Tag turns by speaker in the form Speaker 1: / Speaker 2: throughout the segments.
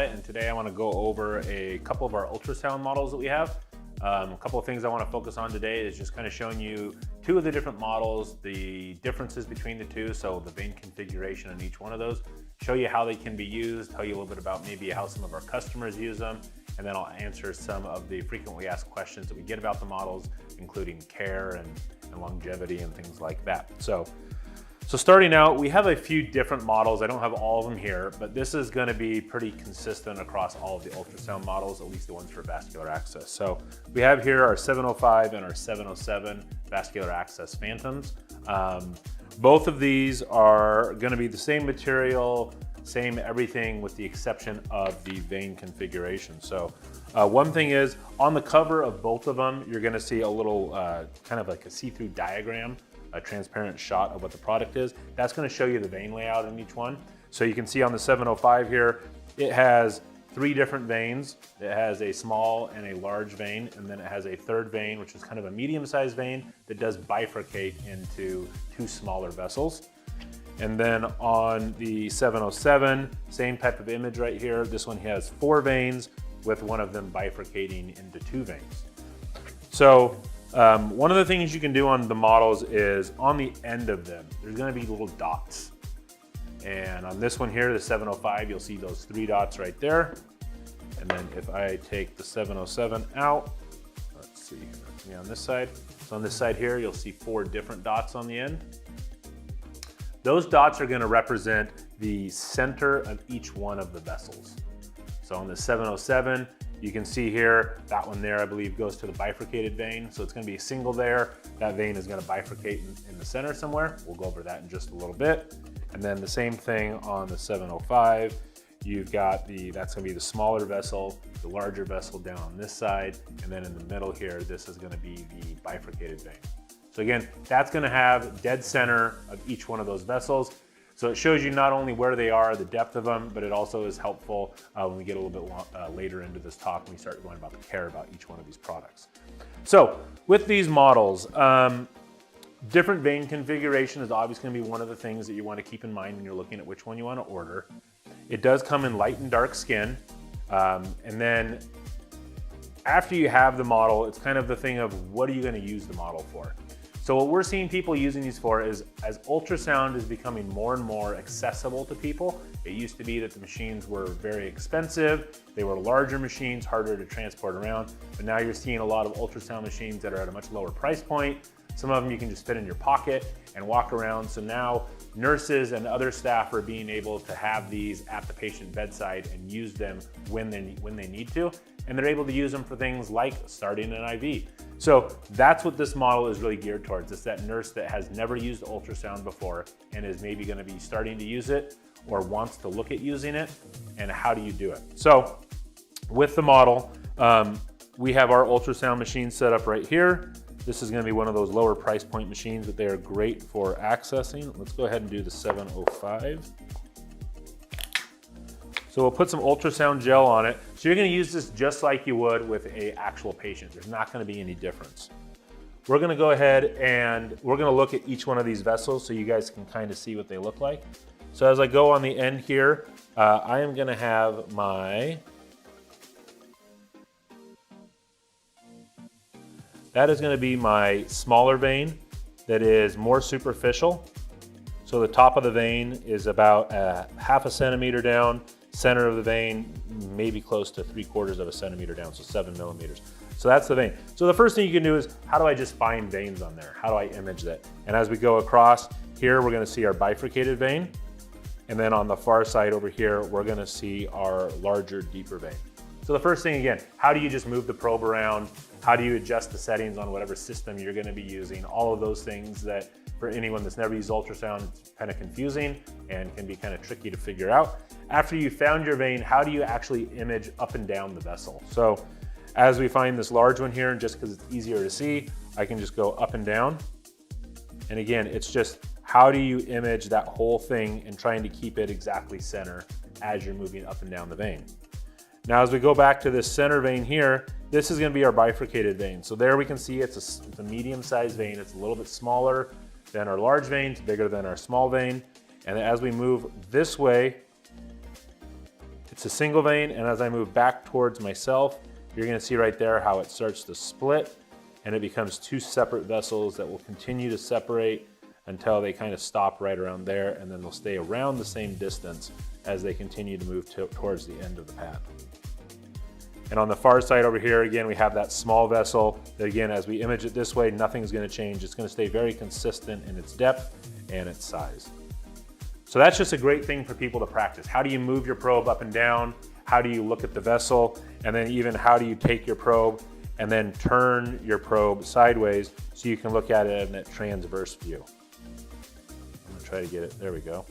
Speaker 1: it, and today I want to go over a couple of our ultrasound models that we have. A couple of things I want to focus on today is just kind of showing you two of the different models, the differences between the two, so the vein configuration in each one of those, show you how they can be used, tell you a little bit about maybe how some of our customers use them, and then I'll answer some of the frequently asked questions that we get about the models, including care and longevity and things like that. So starting out, we have a few different models. I don't have all of them here, but this is going to be pretty consistent across all of the ultrasound models, at least the ones for vascular access. So we have here our 705 and our 707 vascular access Phantoms. Both of these are going to be the same material, same everything with the exception of the vein configuration. So one thing is, on the cover of both of them, you're going to see a little kind of like a see-through diagram, a transparent shot of what the product is. That's going to show you the vein layout in each one. So you can see on the 705 here, it has 3 different veins. It has a small and a large vein, and then it has a third vein, which is kind of a medium-sized vein that does bifurcate into 2 smaller vessels. And then on the 707, same type of image right here. This one has 4 veins with one of them bifurcating into 2 veins. So one of the things you can do on the models is on the end of them, there's going to be little dots. And on this one here, the 705, you'll see those 3 dots right there. And then if I take the 707 out, let's see here, on this side. So on this side here, you'll see 4 different dots on the end. Those dots are going to represent the center of each one of the vessels. So on the 707, you can see here, that one there, I believe, goes to the bifurcated vein. So it's going to be a single there. That vein is going to bifurcate in the center somewhere. We'll go over that in just a little bit. And then the same thing on the 705. You've got that's going to be the smaller vessel, the larger vessel down on this side. And then in the middle here, this is going to be the bifurcated vein. So again, that's going to have dead center of each one of those vessels. So it shows you not only where they are, the depth of them, but it also is helpful when we get a little bit later into this talk and we start going about the care about each one of these products. So with these models, different vein configuration is obviously going to be one of the things that you want to keep in mind when you're looking at which one you want to order. It does come in light and dark skin. And then after you have the model, it's kind of the thing of what are you going to use the model for? So what we're seeing people using these for is, as ultrasound is becoming more and more accessible to people, it used to be that the machines were very expensive, they were larger machines, harder to transport around, but now you're seeing a lot of ultrasound machines that are at a much lower price point. Some of them you can just fit in your pocket and walk around. So now nurses and other staff are being able to have these at the patient bedside and use them when they need to. And they're able to use them for things like starting an IV. So that's what this model is really geared towards. It's that nurse that has never used ultrasound before and is maybe going to be starting to use it or wants to look at using it, and how do you do it? So with the model, we have our ultrasound machine set up right here. This is going to be one of those lower price point machines, but they are great for accessing. Let's go ahead and do the 705. So we'll put some ultrasound gel on it. So you're going to use this just like you would with an actual patient. There's not going to be any difference. We're going to go ahead and we're going to look at each one of these vessels so you guys can kind of see what they look like. So as I go on the end here, I am going to have that is going to be my smaller vein that is more superficial. So the top of the vein is about ½ centimeter down. Center of the vein, maybe close to 3/4 of a centimeter down, so 7 millimeters. So that's the vein. So the first thing you can do is, how do I just find veins on there? How do I image that? And as we go across here, we're gonna see our bifurcated vein. And then on the far side over here, we're gonna see our larger, deeper vein. So the first thing, again, how do you just move the probe around? How do you adjust the settings on whatever system you're gonna be using? All of those things that for anyone that's never used ultrasound, it's kind of confusing and can be kind of tricky to figure out. After you found your vein, how do you actually image up and down the vessel? So as we find this large one here, and just because it's easier to see, I can just go up and down. And again, it's just how do you image that whole thing and trying to keep it exactly center as you're moving up and down the vein. Now, as we go back to this center vein here, this is going to be our bifurcated vein. So there we can see it's a medium-sized vein. It's a little bit smaller than our large vein, it's bigger than our small vein. And as we move this way, It's a single vein, and as I move back towards myself, you're gonna see right there how it starts to split, and it becomes two separate vessels that will continue to separate until they kind of stop right around there, and then they'll stay around the same distance as they continue to move towards the end of the path. And on the far side over here, again, we have that small vessel that, again, as we image it this way, nothing's gonna change. It's gonna stay very consistent in its depth and its size. So that's just a great thing for people to practice. How do you move your probe up and down? How do you look at the vessel? And then even how do you take your probe and then turn your probe sideways so you can look at it in that transverse view. I'm gonna try to get it, there we go.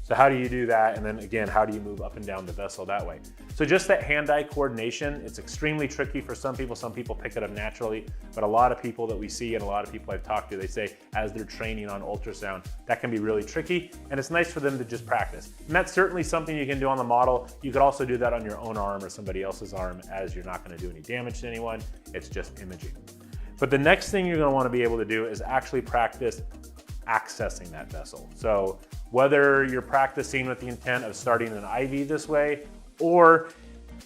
Speaker 1: So how do you do that? And then again, how do you move up and down the vessel that way? So just that hand-eye coordination, it's extremely tricky for some people. Some people pick it up naturally, but a lot of people that we see and a lot of people I've talked to, they say as they're training on ultrasound, that can be really tricky, and it's nice for them to just practice. And that's certainly something you can do on the model. You could also do that on your own arm or somebody else's arm, as you're not gonna do any damage to anyone. It's just imaging. But the next thing you're gonna wanna be able to do is actually practice accessing that vessel. So whether you're practicing with the intent of starting an IV this way, or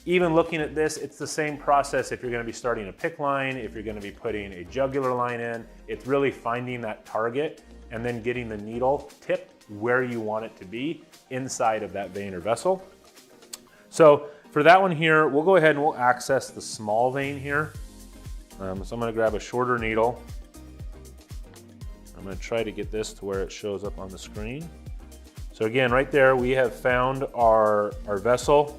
Speaker 1: even looking at this, it's the same process if you're gonna be starting a PICC line, if you're gonna be putting a jugular line in. It's really finding that target and then getting the needle tip where you want it to be inside of that vein or vessel. So for that one here, we'll go ahead and we'll access the small vein here. So I'm gonna grab a shorter needle. I'm gonna try to get this to where it shows up on the screen. So again, right there, we have found our vessel.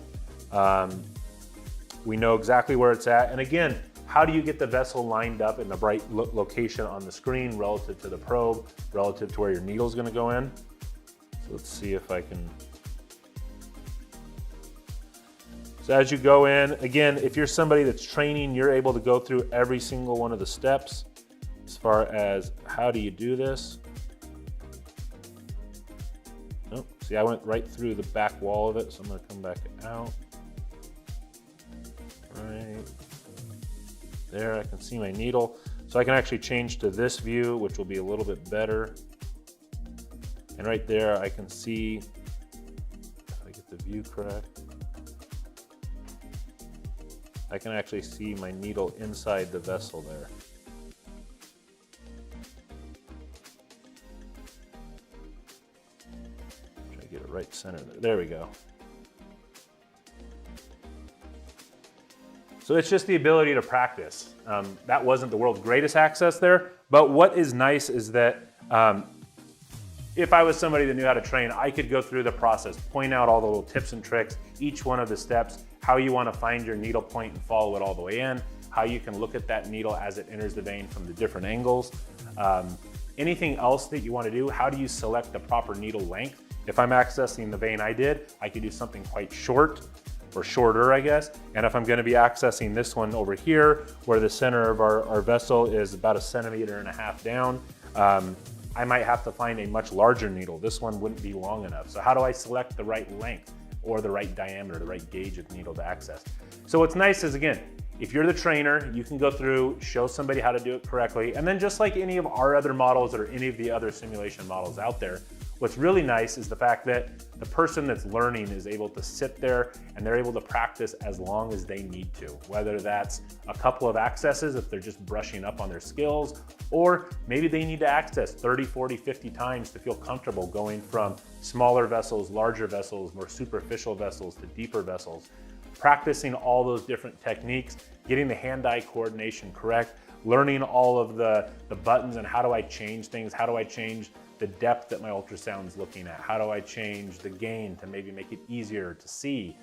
Speaker 1: We know exactly where it's at. And again, how do you get the vessel lined up in the right location on the screen relative to the probe, relative to where your needle's gonna go in? So let's see if I can. So as you go in, again, if you're somebody that's training, you're able to go through every single one of the steps as far as how do you do this. Oh, see, I went right through the back wall of it, so I'm gonna come back out. Right there, I can see my needle. So I can actually change to this view, which will be a little bit better. And right there, I can see, if I get the view correct, I can actually see my needle inside the vessel there. Try to get it right center there. There we go. So it's just the ability to practice. That wasn't the world's greatest access there, but what is nice is that if I was somebody that knew how to train, I could go through the process, point out all the little tips and tricks, each one of the steps, how you want to find your needle point and follow it all the way in, how you can look at that needle as it enters the vein from the different angles. Anything else that you want to do, how do you select the proper needle length? If I'm accessing the vein I did, I could do something quite short, or shorter, I guess. And if I'm gonna be accessing this one over here, where the center of our vessel is about 1.5 centimeters down, I might have to find a much larger needle. This one wouldn't be long enough. So how do I select the right length or the right diameter, the right gauge of needle to access? So what's nice is, again, if you're the trainer, you can go through, show somebody how to do it correctly. And then just like any of our other models or any of the other simulation models out there, what's really nice is the fact that the person that's learning is able to sit there and they're able to practice as long as they need to, whether that's a couple of accesses if they're just brushing up on their skills, or maybe they need to access 30, 40, 50 times to feel comfortable going from smaller vessels, larger vessels, more superficial vessels to deeper vessels. Practicing all those different techniques, getting the hand-eye coordination correct, learning all of the buttons and how do I change things, how do I change the depth that my ultrasound is looking at, how do I change the gain to maybe make it easier to see.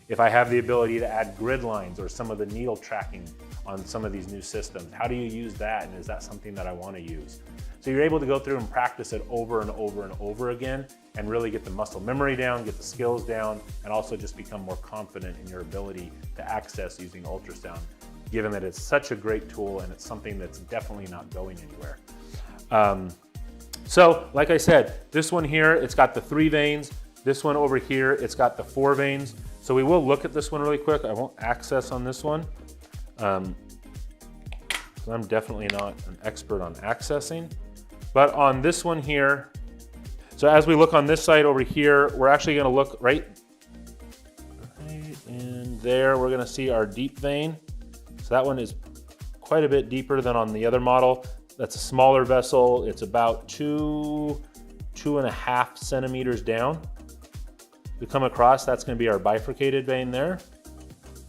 Speaker 1: If I have the ability to add grid lines or some of the needle tracking on some of these new systems, how do you use that, and is that something that I want to use? So you're able to go through and practice it over and over and over again and really get the muscle memory down, get the skills down, and also just become more confident in your ability to access using ultrasound, given that it's such a great tool and it's something that's definitely not going anywhere. So like I said, this one here, it's got the 3 veins. This one over here, it's got the 4 veins. So we will look at this one really quick. I won't access on this one. I'm definitely not an expert on accessing. But on this one here, so as we look on this side over here, we're actually gonna look right there, we're gonna see our deep vein. So that one is quite a bit deeper than on the other model. That's a smaller vessel. It's about 2.5 centimeters down. We come across, that's gonna be our bifurcated vein there.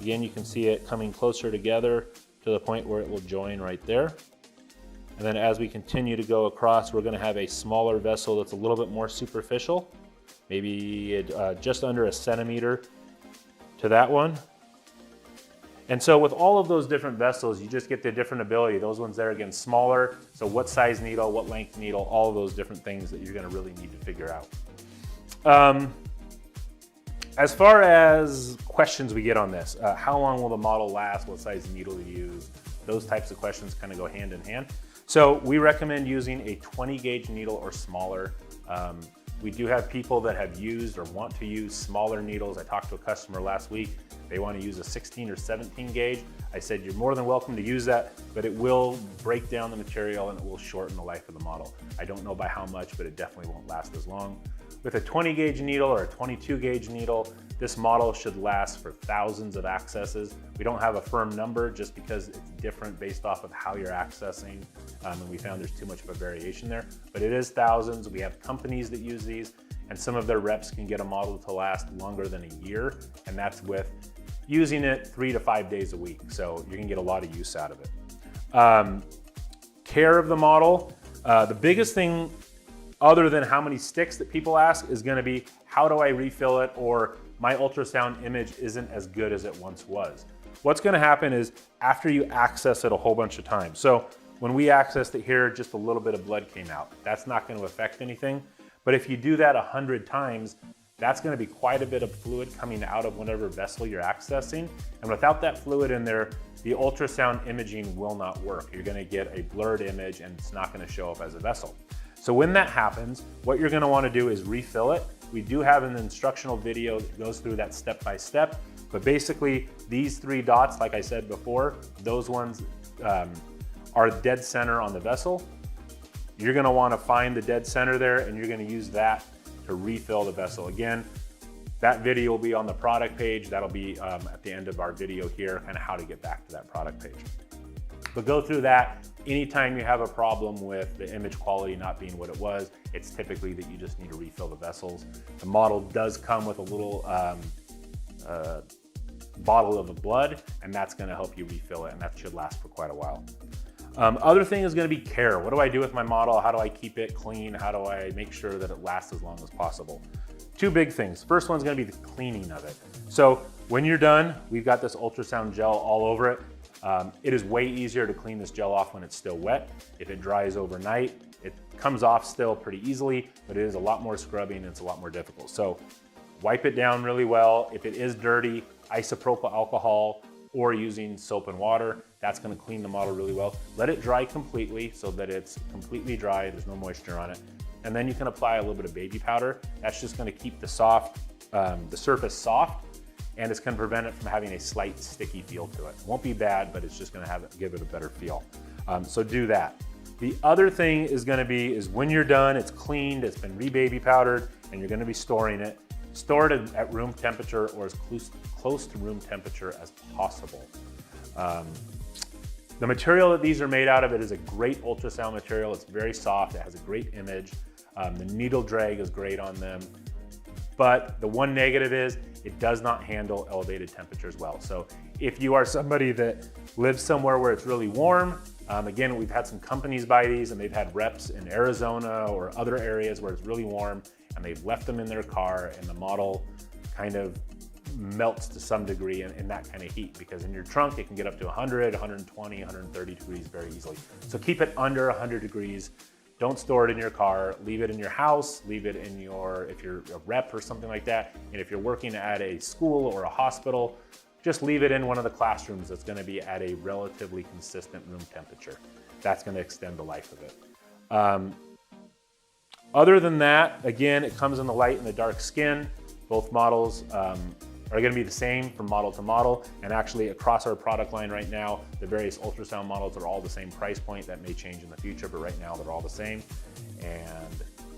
Speaker 1: Again, you can see it coming closer together to the point where it will join right there. And then as we continue to go across, we're gonna have a smaller vessel that's a little bit more superficial, maybe just under a centimeter to that one. And so with all of those different vessels, you just get the different ability. Those ones there, again, smaller. So what size needle, what length needle, all of those different things that you're gonna really need to figure out. As far as questions we get on this, how long will the model last? What size needle to use? Those types of questions kind of go hand in hand. So we recommend using a 20 gauge needle or smaller. We do have people that have used or want to use smaller needles. I talked to a customer last week. They want to use a 16 or 17 gauge. I said, you're more than welcome to use that, but it will break down the material and it will shorten the life of the model. I don't know by how much, but it definitely won't last as long. With a 20 gauge needle or a 22 gauge needle, this model should last for thousands of accesses. We don't have a firm number just because it's different based off of how you're accessing, and we found there's too much of a variation there, but it is thousands. We have companies that use these, and some of their reps can get a model to last longer than a year, and that's with using it 3 to 5 days a week, so you can get a lot of use out of it. Care of the model, the biggest thing other than how many sticks that people ask is gonna be, how do I refill it, or my ultrasound image isn't as good as it once was. What's gonna happen is after you access it a whole bunch of times, so when we accessed it here, just a little bit of blood came out. That's not gonna affect anything. But if you do that 100 times, that's gonna be quite a bit of fluid coming out of whatever vessel you're accessing. And without that fluid in there, the ultrasound imaging will not work. You're gonna get a blurred image and it's not gonna show up as a vessel. So when that happens, what you're gonna wanna do is refill it. We do have an instructional video that goes through that step by step, but basically these 3 dots, like I said before, those ones are dead center on the vessel. You're gonna wanna find the dead center there and you're gonna use that to refill the vessel. Again, that video will be on the product page. That'll be at the end of our video here, kind of how to get back to that product page. But go through that. Anytime you have a problem with the image quality not being what it was, it's typically that you just need to refill the vessels. The model does come with a little bottle of the blood, and that's gonna help you refill it, and that should last for quite a while. Other thing is gonna be care. What do I do with my model? How do I keep it clean? How do I make sure that it lasts as long as possible? 2 big things. First one's gonna be the cleaning of it. So when you're done, we've got this ultrasound gel all over it. It is way easier to clean this gel off when it's still wet. If it dries overnight, it comes off still pretty easily, but it is a lot more scrubbing and it's a lot more difficult. So wipe it down really well. If it is dirty, isopropyl alcohol or using soap and water, that's gonna clean the model really well. Let it dry completely so that it's completely dry, there's no moisture on it. And then you can apply a little bit of baby powder. That's just gonna keep the surface soft, and it's gonna prevent it from having a slight sticky feel to it. It won't be bad, but it's just gonna give it a better feel. So do that. The other thing is gonna be, is when you're done, it's cleaned, it's been re-baby powdered, and you're gonna be storing it. Store it at room temperature or as close to room temperature as possible. The material that these are made out of, it is a great ultrasound material. It's very soft, it has a great image. The needle drag is great on them. But the one negative is it does not handle elevated temperatures well. So if you are somebody that lives somewhere where it's really warm, again, we've had some companies buy these and they've had reps in Arizona or other areas where it's really warm and they've left them in their car and the model kind of melts to some degree in that kind of heat, because in your trunk it can get up to 100, 120, 130 degrees very easily. So keep it under 100 degrees. Don't store it in your car, leave it in your house, leave it in your, if you're a rep or something like that, and if you're working at a school or a hospital, just leave it in one of the classrooms that's gonna be at a relatively consistent room temperature. That's gonna extend the life of it. Other than that, again, it comes in the light and the dark skin. Both models are gonna be the same from model to model, and actually across our product line right now, the various ultrasound models are all the same price point. That may change in the future, but right now they're all the same. And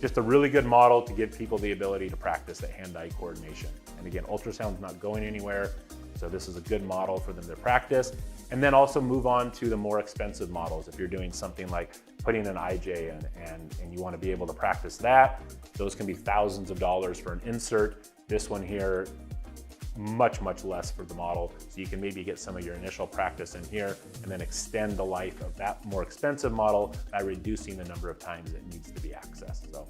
Speaker 1: just a really good model to give people the ability to practice that hand-eye coordination. And again, ultrasound's not going anywhere, So this is a good model for them to practice. And then also move on to the more expensive models. If you're doing something like putting an IJ in and you want to be able to practice that, those can be thousands of dollars for an insert. This one here, much less for the model. So you can maybe get some of your initial practice in here and then extend the life of that more expensive model by reducing the number of times it needs to be accessed. So